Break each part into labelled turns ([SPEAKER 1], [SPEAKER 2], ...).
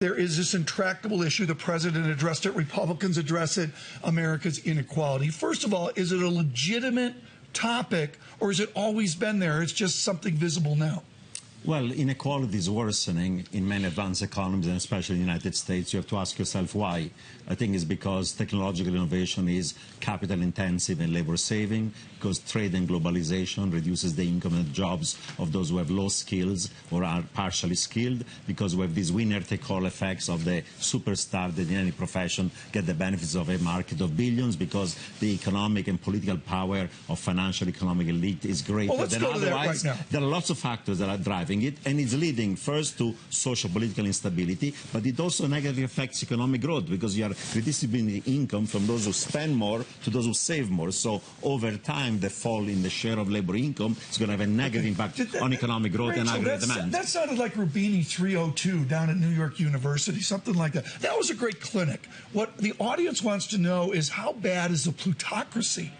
[SPEAKER 1] There is this intractable issue. The president addressed it. Republicans address it. America's inequality. First of all, is it a legitimate topic, or has it always been there? It's just something visible now.
[SPEAKER 2] Well, inequality is worsening in many advanced economies, and especially in the United States. You have to ask yourself why. I think it's because technological innovation is capital intensive and labor saving, because trade and globalization reduces the income and jobs of those who have low skills or are partially skilled, because we have these winner-take-all effects of the superstar that in any profession get the benefits of a market of billions, because the economic and political power of financial economic elite is greater than otherwise. There are lots of factors that are driving it, and it's leading first to social political instability, but it also negatively affects economic growth, because you are redistributing income from those who spend more to those who save more. So over time, the fall in the share of labor income is going to have a negative impact on economic growth and aggregate demand.
[SPEAKER 1] That sounded like Roubini 302 down at New York University, something like that. That was a great clinic. What the audience wants to know is, how bad is the plutocracy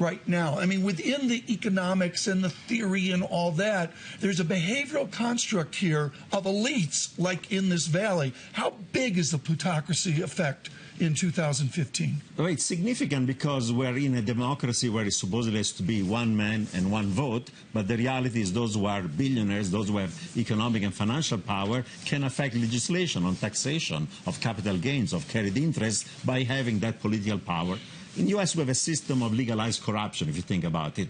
[SPEAKER 1] right now? I mean, within the economics and the theory and all that, there's a behavioral construct here of elites, like in this valley. How big is the plutocracy effect in 2015?
[SPEAKER 2] Well, it's significant because we're in a democracy where it supposedly has to be one man and one vote, but the reality is those who are billionaires, those who have economic and financial power, can affect legislation on taxation of capital gains, of carried interest, by having that political power. In the U.S., we have a system of legalized corruption, if you think about it.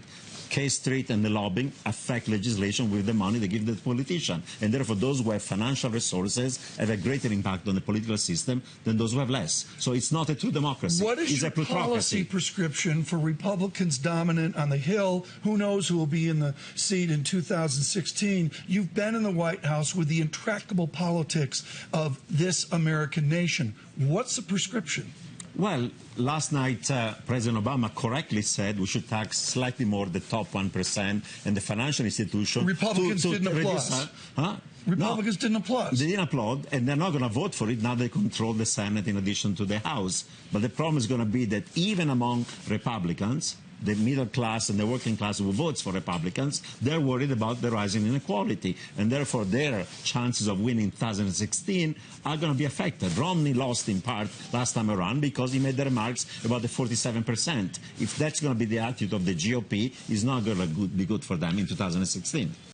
[SPEAKER 2] K Street and the lobbying affect legislation with the money they give the politician. And therefore, those who have financial resources have a greater impact on the political system than those who have less. So it's not a true democracy.
[SPEAKER 1] What is your policy prescription for Republicans dominant on the Hill? Who knows who will be in the seat in 2016? You've been in the White House with the intractable politics of this American nation. What's the prescription?
[SPEAKER 2] Well, last night, President Obama correctly said we should tax slightly more the top 1% and the financial institution.
[SPEAKER 1] Republicans didn't applaud. Republicans didn't applaud.
[SPEAKER 2] They didn't applaud, and they're not going to vote for it. Now they control the Senate in addition to the House. But the problem is going to be that even among Republicans, the middle class and the working class who votes for Republicans, they're worried about the rising inequality, and therefore their chances of winning 2016 are going to be affected. Romney lost in part last time around because he made the remarks about the 47%. If that's going to be the attitude of the GOP, it's not going to be good for them in 2016.